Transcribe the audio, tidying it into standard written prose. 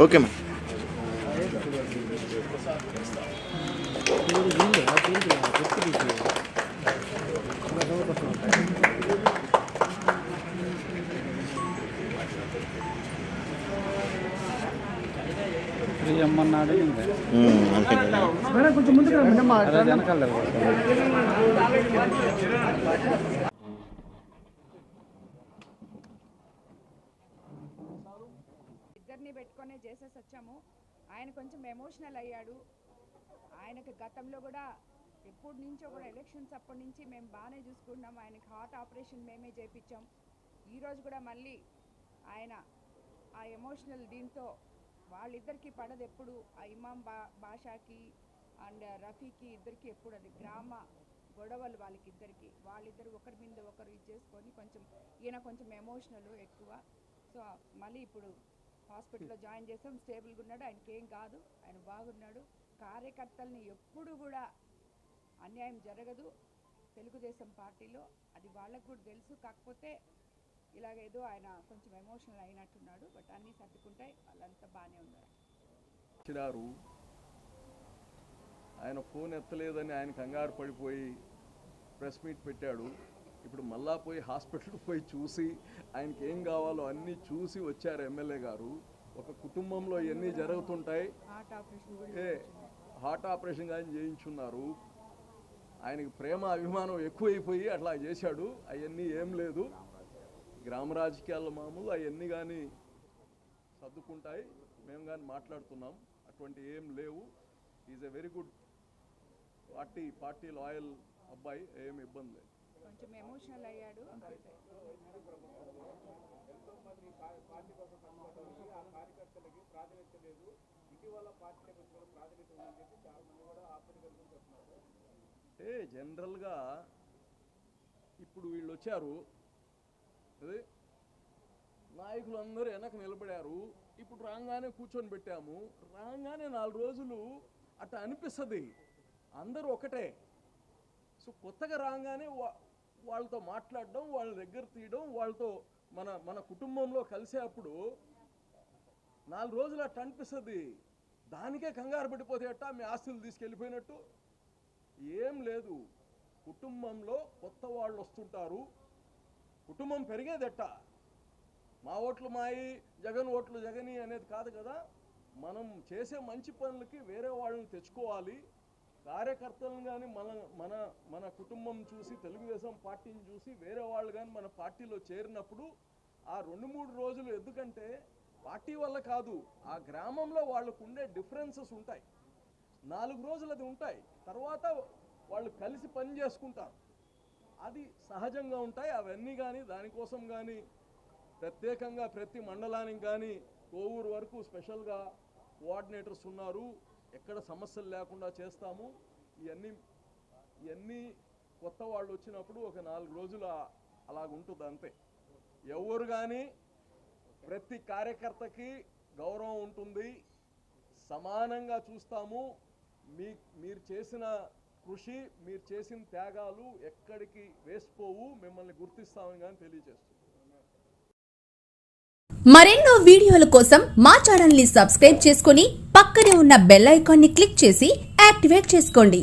Okay మా. అమ్మన్నాడు కొంచెం ముందుకు వెనకాల ఇద్దరిని పెట్టుకొని చేసేసి వచ్చాము. ఆయన కొంచెం ఎమోషనల్ అయ్యాడు. ఆయనకి గతంలో కూడా ఎప్పటి నుంచో కూడా ఎలక్షన్స్ అప్పటి నుంచి మేము బాగానే చూసుకుంటున్నాం. ఆయనకి హార్ట్ ఆపరేషన్ మేమే చేయించాం. ఈరోజు కూడా మళ్ళీ ఆయన ఆ ఎమోషనల్ దీంతో వాళ్ళిద్దరికీ పడదు ఎప్పుడు, ఆ ఇమాం బాషాకి అండ్ రఫీకి ఇద్దరికి ఎప్పుడు అది గ్రామ గొడవలు వాళ్ళిద్దరు ఒకరి మీద ఒకరు ఇది చేసుకొని కొంచెం ఈయన కొంచెం ఎమోషనల్ ఎక్కువ. సో మళ్ళీ ఇప్పుడు హాస్పిటల్లో జాయిన్ చేసాం. స్టేబుల్గా ఉన్నాడు, ఆయనకి ఏం కాదు, ఆయన బాగున్నాడు. కార్యకర్తల్ని ఎప్పుడు కూడా అన్యాయం జరగదు తెలుగుదేశం పార్టీలో, అది వాళ్ళకు కూడా తెలుసు. కాకపోతే ఇలాగేదో ఆయన కొంచెం ఎమోషనల్ అయినట్టున్నాడు. బట్ అన్నీ సర్దుకుంటాయి, వాళ్ళంతా బాగానే ఉన్నారు. ఆయన ఫోన్ ఎత్తలేదని ఆయన కంగారు పడిపోయి ప్రెస్ మీట్ పెట్టాడు. ఇప్పుడు మళ్ళా పోయి హాస్పిటల్కి పోయి చూసి ఆయనకి ఏం కావాలో అన్నీ చూసి వచ్చారు ఎమ్మెల్యే గారు. ఒక కుటుంబంలో ఇవన్నీ జరుగుతుంటాయి. హార్ట్ ఆపరేషన్ కానీ చేయించున్నారు. ఆయనకి ప్రేమ అభిమానం ఎక్కువైపోయి అట్లా చేశాడు. అవన్నీ ఏం లేదు, గ్రామ రాజకీయాల మామూలు, అవన్నీ కానీ సర్దుకుంటాయి. మేము కానీ మాట్లాడుతున్నాం, అటువంటి ఏం లేవు. Is a very good party loyal అబ్బాయి, ఏం ఇబ్బంది లేదు. కొంచెం ఎమోషనల్ అయ్యాడు. జనరల్గా ఇప్పుడు వీళ్ళు వచ్చారు, నాయకులందరూ వెనక నిలబడారు. ఇప్పుడు రాగానే కూర్చొని పెట్టాము. రాగానే 4 రోజులు అట్లా అనిపిస్తుంది అందరూ ఒకటే. సో కొత్తగా రాగానే వాళ్ళతో మాట్లాడడం, వాళ్ళ దగ్గర తీయడం, వాళ్ళతో మన కుటుంబంలో కలిసేటప్పుడు 4 రోజులు అట్లా అనిపిస్తుంది. దానికే కంగారు పడిపోతే అట్ట మీ ఆస్తులు తీసుకెళ్ళిపోయినట్టు ఏం లేదు. కుటుంబంలో కొత్త వాళ్ళు వస్తుంటారు, కుటుంబం పెరిగేదెట్ట. మా ఓట్లు మాయి, జగన్ ఓట్లు జగని అనేది కాదు కదా. మనం చేసే మంచి పనులకి వేరే వాళ్ళని తెచ్చుకోవాలి. కార్యకర్తలను కానీ మన కుటుంబం చూసి, తెలుగుదేశం పార్టీని చూసి వేరే వాళ్ళు కానీ మన పార్టీలో చేరినప్పుడు ఆ 2-3 రోజులు, ఎందుకంటే పార్టీ వల్ల కాదు, ఆ గ్రామంలో వాళ్ళకు ఉండే డిఫరెన్సెస్ ఉంటాయి. 4 రోజులు అది ఉంటాయి. తర్వాత వాళ్ళు కలిసి పని చేసుకుంటారు, అది సహజంగా ఉంటాయి. అవన్నీ కానీ దానికోసం కానీ ప్రత్యేకంగా ప్రతి మండలానికి కానీ కోవూరు వరకు స్పెషల్గా కోఆర్డినేటర్స్ ఉన్నారు. ఎక్కడ సమస్యలు లేకుండా చేస్తాము. ఇవన్నీ కొత్త వాళ్ళు వచ్చినప్పుడు ఒక 4 రోజులు అలాగుంటుంది అంతే. ఎవరు కానీ ప్రతి కార్యకర్తకి గౌరవం ఉంటుంది, సమానంగా చూస్తాము. మీరు చేసిన కృషి, మీరు చేసిన త్యాగాలు ఎక్కడికి వేసిపోవు, మిమ్మల్ని గుర్తిస్తామని కానీ తెలియజేస్తుంది. మరెన్నో వీడియోల కోసం మా ఛానల్ ని సబ్స్క్రైబ్ చేసుకుని పక్కనే ఉన్న బెల్ ఐకాన్ ని క్లిక్ చేసి యాక్టివేట్ చేసుకోండి.